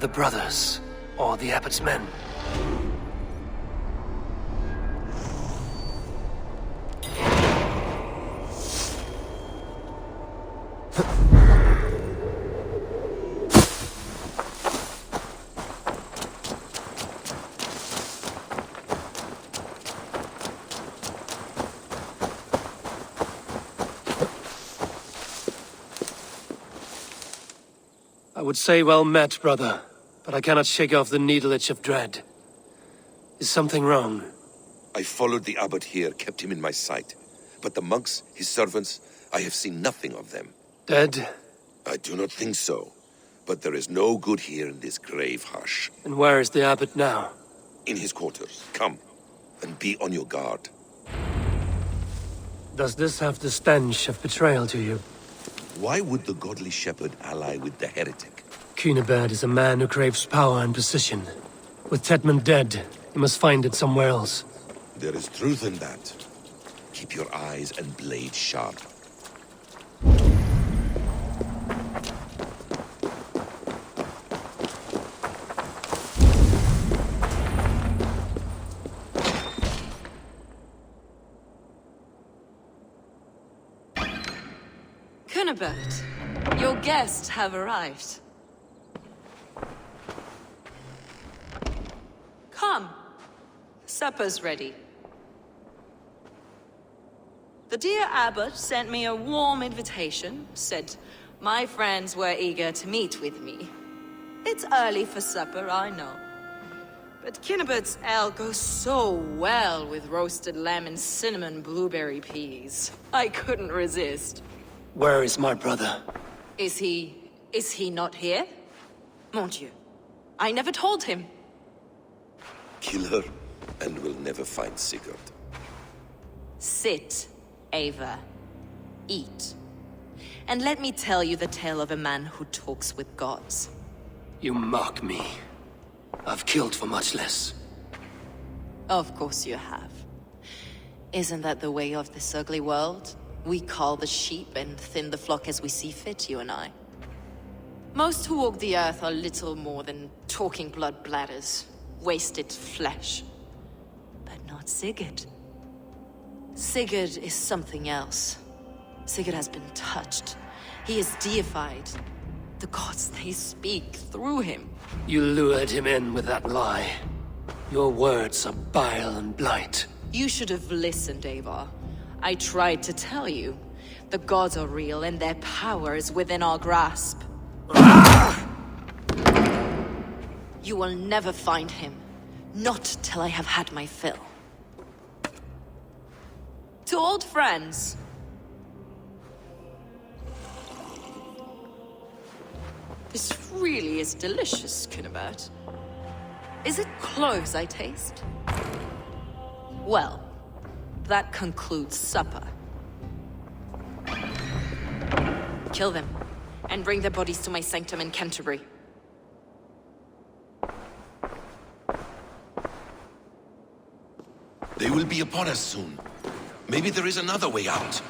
the brothers, or the abbot's men? I would say well met, brother, but I cannot shake off the needle itch of dread. Is something wrong? I followed the abbot here, kept him in my sight. But the monks, his servants, I have seen nothing of them. Dead? I do not think so. But there is no good here in this grave hush. And where is the abbot now? In his quarters. Come, and be on your guard. Does this have the stench of betrayal to you? Why would the godly shepherd ally with the heretic? Cunibert is a man who craves power and position. With Tedman dead, he must find it somewhere else. There is truth in that. Keep your eyes and blade sharp. Cunibert, your guests have arrived. Come. Supper's ready. The dear abbot sent me a warm invitation, said my friends were eager to meet with me. It's early for supper, I know. But Cunibert's ale goes so well with roasted lamb and cinnamon blueberry peas. I couldn't resist. Where is my brother? Is he not here? Mon Dieu, I never told him. Kill her, and we'll never find Sigurd. Sit, Ava. Eat. And let me tell you the tale of a man who talks with gods. You mock me. I've killed for much less. Of course you have. Isn't that the way of this ugly world? We cull the sheep and thin the flock as we see fit, you and I. Most who walk the earth are little more than talking blood bladders, wasted flesh. But not Sigurd. Sigurd is something else. Sigurd has been touched. He is deified. The gods, they speak through him. You lured him in with that lie. Your words are bile and blight. You should have listened, Ava. I tried to tell you. The gods are real and their power is within our grasp. You will never find him. Not till I have had my fill. To old friends. This really is delicious, Cunibert. Is it cloves I taste? Well, that concludes supper. Kill them, and bring their bodies to my sanctum in Canterbury. They will be upon us soon. Maybe there is another way out.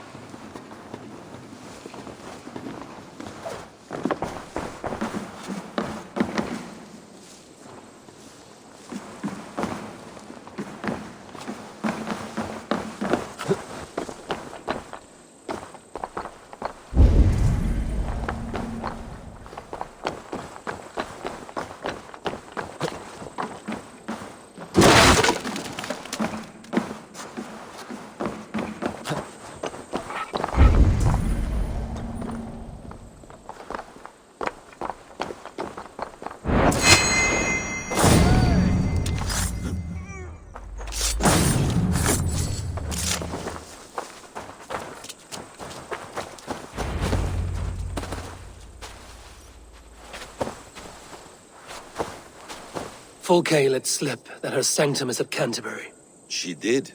Fulke let slip that her sanctum is at Canterbury. She did.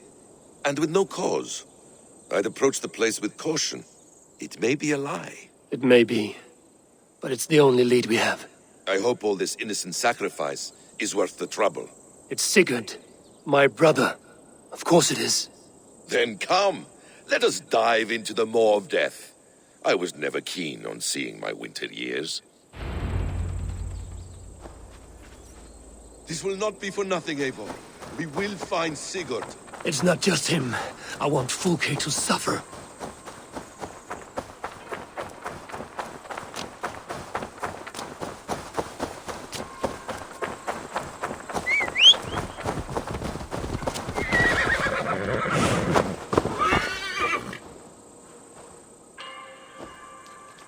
And with no cause. I'd approach the place with caution. It may be a lie. It may be, but it's the only lead we have. I hope all this innocent sacrifice is worth the trouble. It's Sigurd, my brother. Of course it is. Then come, let us dive into the maw of death. I was never keen on seeing my winter years. This will not be for nothing, Eivor. We will find Sigurd. It's not just him. I want Fulke to suffer.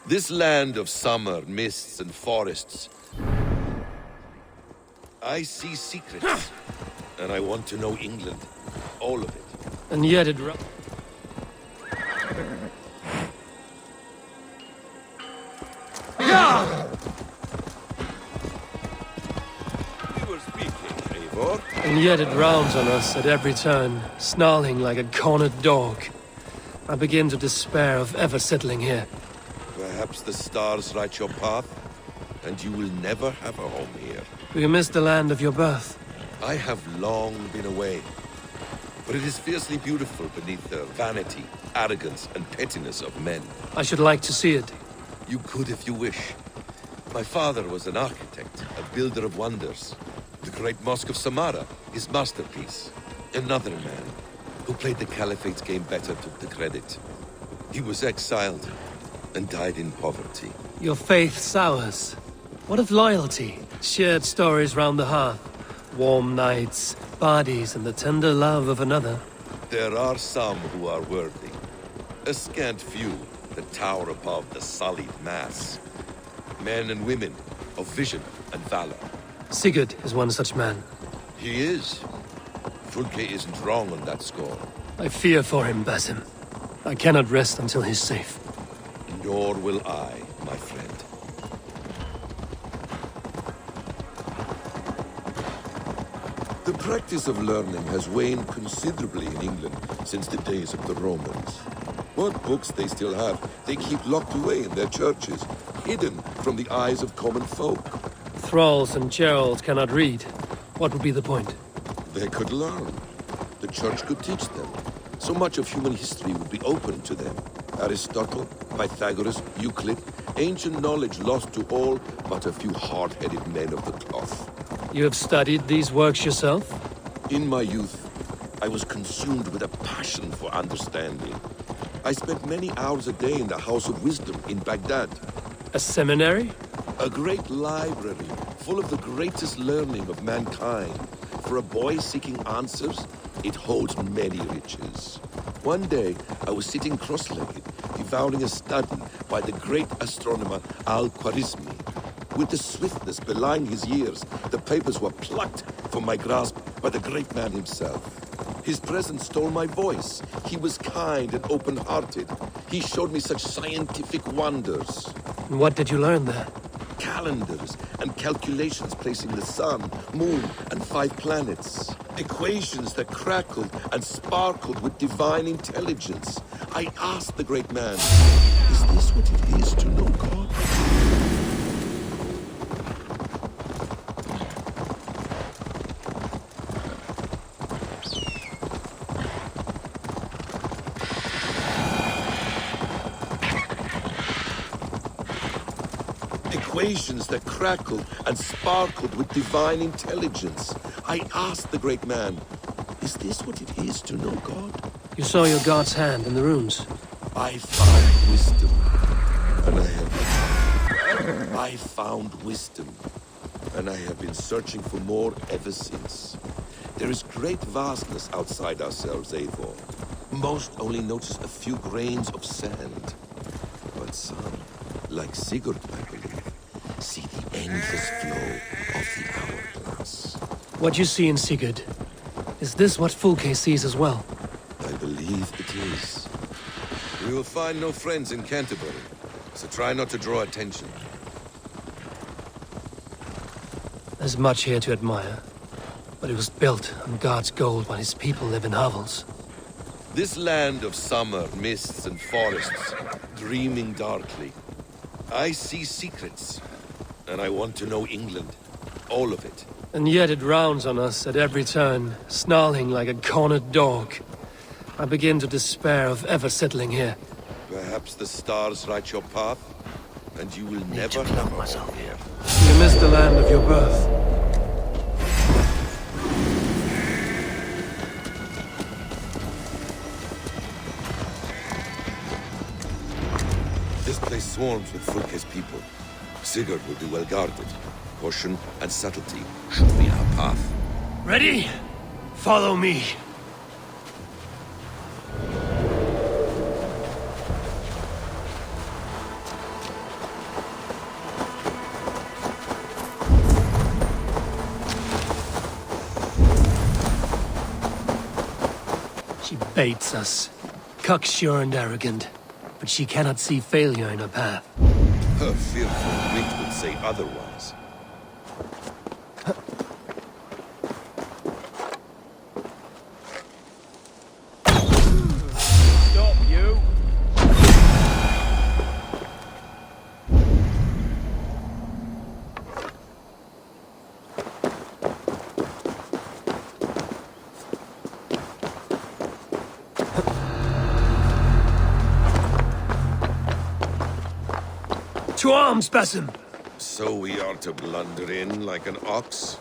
This land of summer, mists and forests. I see secrets. And I want to know England. All of it. And yet it... We were speaking, Eivor. And yet it rounds on us at every turn, snarling like a cornered dog. I begin to despair of ever settling here. Perhaps the stars write your path, and you will never have a home here. Do you miss the land of your birth? I have long been away, but it is fiercely beautiful beneath the vanity, arrogance, and pettiness of men. I should like to see it. You could if you wish. My father was an architect, a builder of wonders. The great Mosque of Samarra, his masterpiece. Another man, who played the Caliphate's game better, took the credit. He was exiled, and died in poverty. Your faith sours. What of loyalty? Shared stories round the hearth. Warm nights, bodies, and the tender love of another. There are some who are worthy. A scant few that tower above the sullied mass. Men and women of vision and valor. Sigurd is one such man. He is. Fulke isn't wrong on that score. I fear for him, Basim. I cannot rest until he's safe. Nor will I, my friend. The practice of learning has waned considerably in England since the days of the Romans. What books they still have, they keep locked away in their churches, hidden from the eyes of common folk. Thralls and Geralds cannot read. What would be the point? They could learn. The church could teach them. So much of human history would be open to them. Aristotle, Pythagoras, Euclid, ancient knowledge lost to all but a few hard-headed men of the cloth. You have studied these works yourself? In my youth, I was consumed with a passion for understanding. I spent many hours a day in the House of Wisdom in Baghdad. A seminary? A great library, full of the greatest learning of mankind. For a boy seeking answers, it holds many riches. One day, I was sitting cross-legged, devouring a study by the great astronomer Al-Khwarizmi. With the swiftness belying his years, the papers were plucked from my grasp by the great man himself. His presence stole my voice. He was kind and open-hearted. He showed me such scientific wonders. And what did you learn there? Calendars and calculations placing the sun, moon, and 5 planets. Equations that crackled and sparkled with divine intelligence. I asked the great man, is this what it is to know God? Equations that crackled and sparkled with divine intelligence. I asked the great man, is this what it is to know God? You saw your god's hand in the runes. I found wisdom, and I found wisdom, and I have been searching for more ever since. There is great vastness outside ourselves, Eivor. Most only notice a few grains of sand, but some, like Sigurd, I believe, see the endless flow of the hourglass. What you see in Sigurd, is this what Fulke sees as well? I believe it is. We will find no friends in Canterbury, so try not to draw attention. There's much here to admire, but it was built on God's gold while his people live in hovels. This land of summer, mists and forests, dreaming darkly. I see secrets, and I want to know England. All of it. And yet it rounds on us at every turn, snarling like a cornered dog. I begin to despair of ever settling here. Perhaps the stars write your path, and you will never have a home here. You miss the land of your birth. place swarms with Fulke's people. Sigurd will be well guarded. Caution and subtlety should be our path. Ready? Follow me. She baits us. Cocksure and arrogant. But she cannot see failure in her path. Her fearful wit would say otherwise. Stop, you! To arms, Basim! So we are to blunder in like an ox?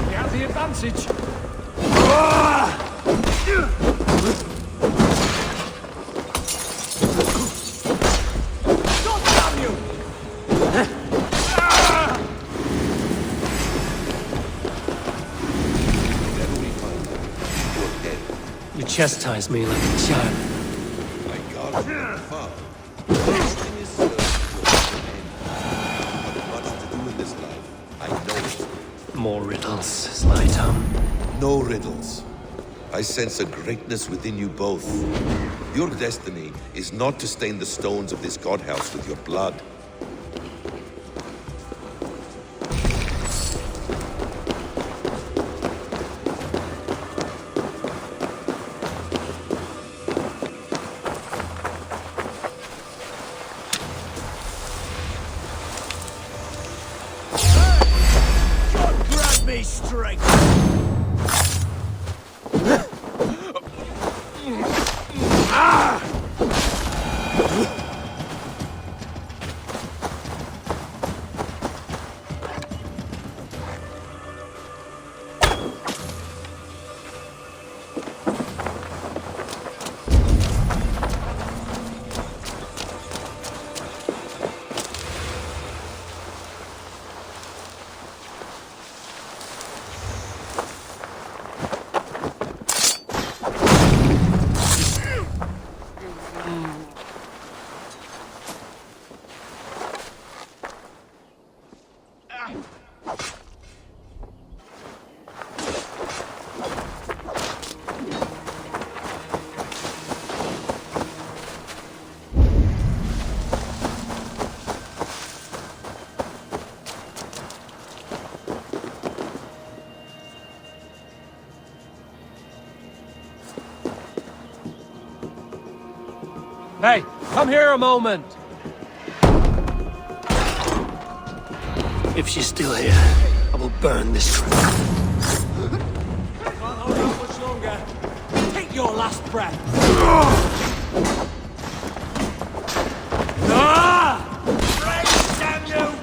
You have the advantage. chastise me like a child. My God, far. Destiny serves your end. I have much to do in this life. I know it. More riddles, Sly Tom. No riddles. I sense a greatness within you both. Your destiny is not to stain the stones of this godhouse with your blood. Grab me straight! Hey, come here a moment! If she's still here, I will burn this crap. Can't hold out much longer. Take your last breath. Praise damn you!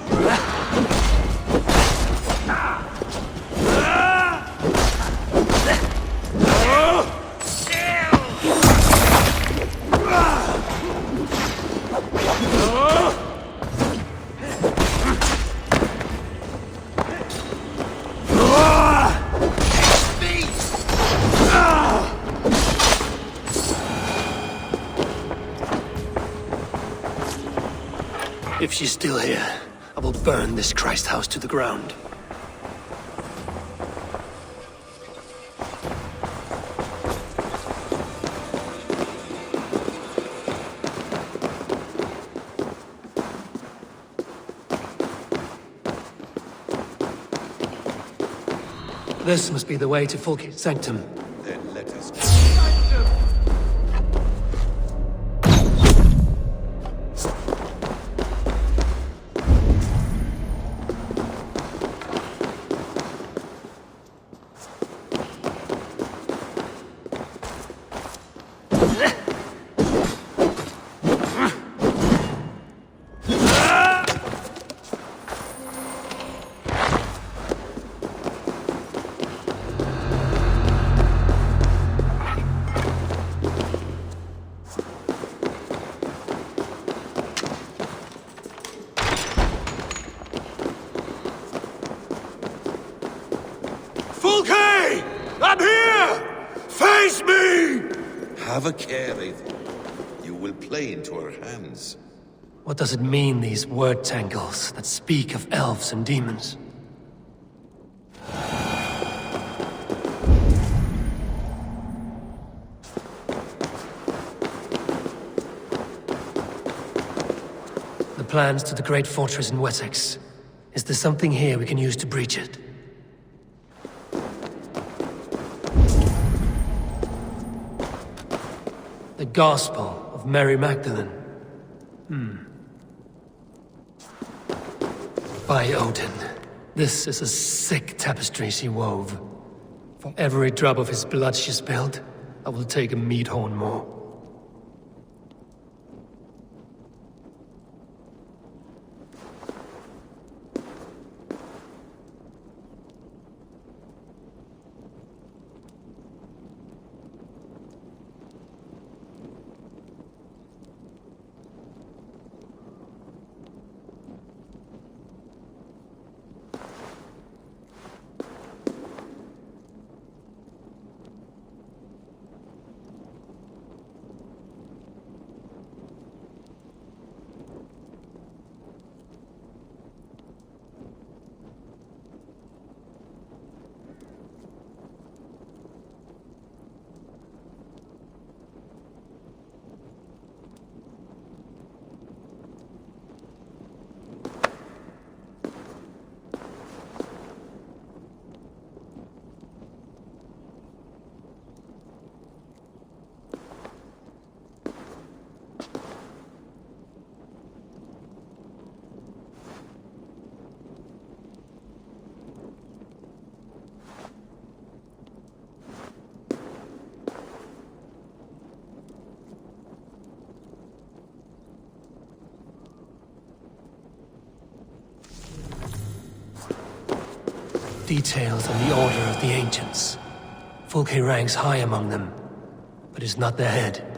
If she's still here, I will burn this Christ house to the ground. This must be the way to Fulke's sanctum. Then let us go. Fulke! I'm here! Face me! Have a care, Aether. You will play into our hands. What does it mean, these word tangles that speak of elves and demons? The plans to the great fortress in Wessex. Is there something here we can use to breach it? The Gospel of Mary Magdalene. By Odin, this is a sick tapestry she wove. For every drop of his blood she spilled, I will take a meat horn more. details on the Order of the Ancients. Fulke ranks high among them, but is not their head.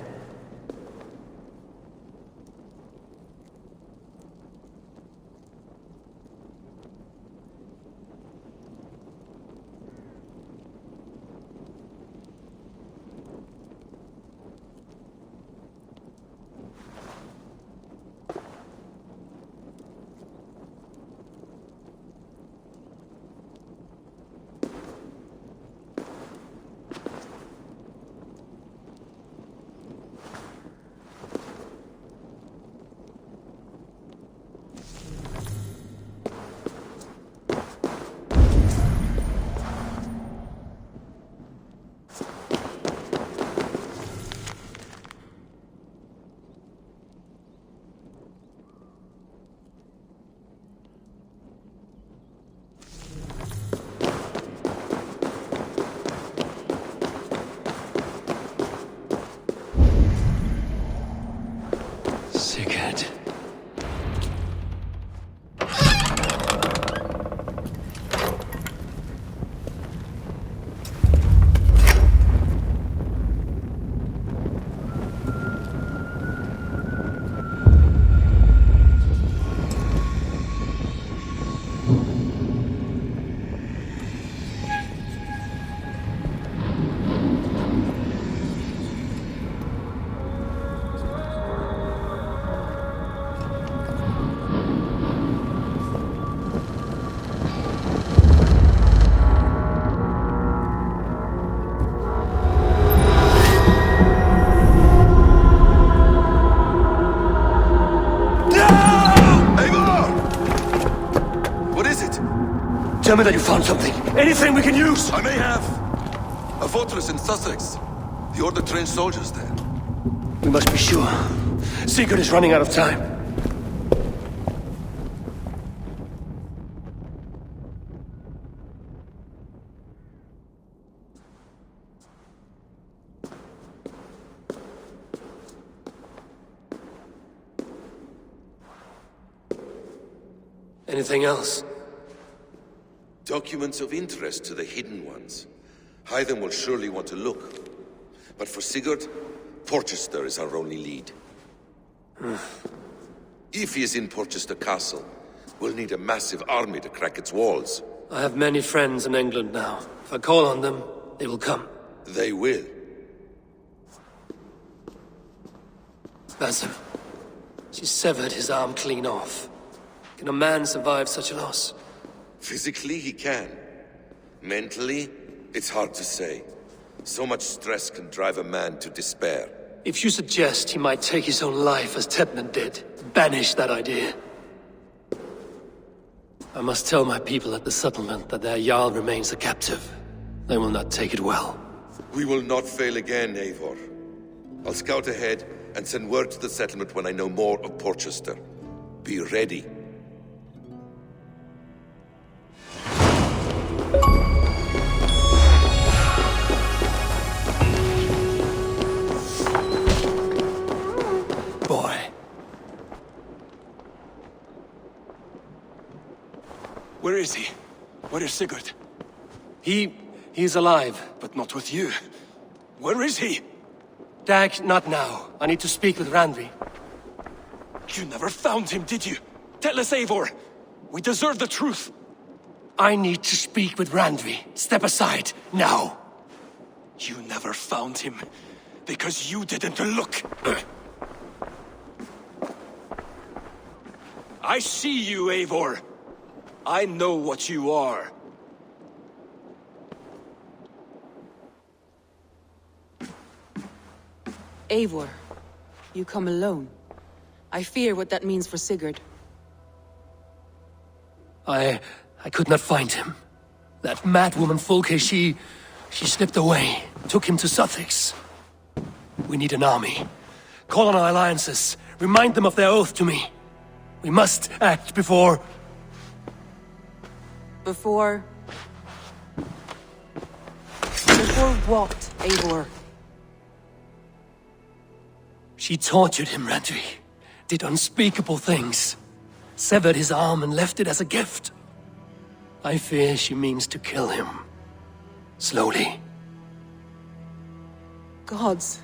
Sigurd. Tell me that you found something. Anything we can use! I may have. A fortress in Sussex. The Order trained soldiers there. We must be sure. Sigurd is running out of time. Anything else? Documents of interest to the Hidden Ones. Hythen will surely want to look. But for Sigurd, Porchester is our only lead. If he is in Porchester Castle, we'll need a massive army to crack its walls. I have many friends in England now. If I call on them, they will come. They will. Basim. She severed his arm clean off. Can a man survive such a loss? Physically, he can. Mentally, it's hard to say. So much stress can drive a man to despair. If you suggest he might take his own life as Tedman did, banish that idea. I must tell my people at the settlement that their Jarl remains a captive. They will not take it well. We will not fail again, Eivor. I'll scout ahead and send word to the settlement when I know more of Porchester. Be ready. Boy. Where is he? Where is Sigurd? He's alive. But not with you. Where is he? Dag, not now. I need to speak with Randvi. You never found him, did you? Tell us, Eivor. We deserve the truth. I need to speak with Randvi. Step aside, now. You never found him, because you didn't look. I see you, Eivor. I know what you are. Eivor, you come alone. I fear what that means for Sigurd. I could not find him. That mad woman Fulke, she slipped away, took him to Sussex. We need an army. Call on our alliances. Remind them of their oath to me. We must act before... Before what, Eivor? She tortured him, Randvi. Did unspeakable things. Severed his arm and left it as a gift. I fear she means to kill him. Slowly. Gods.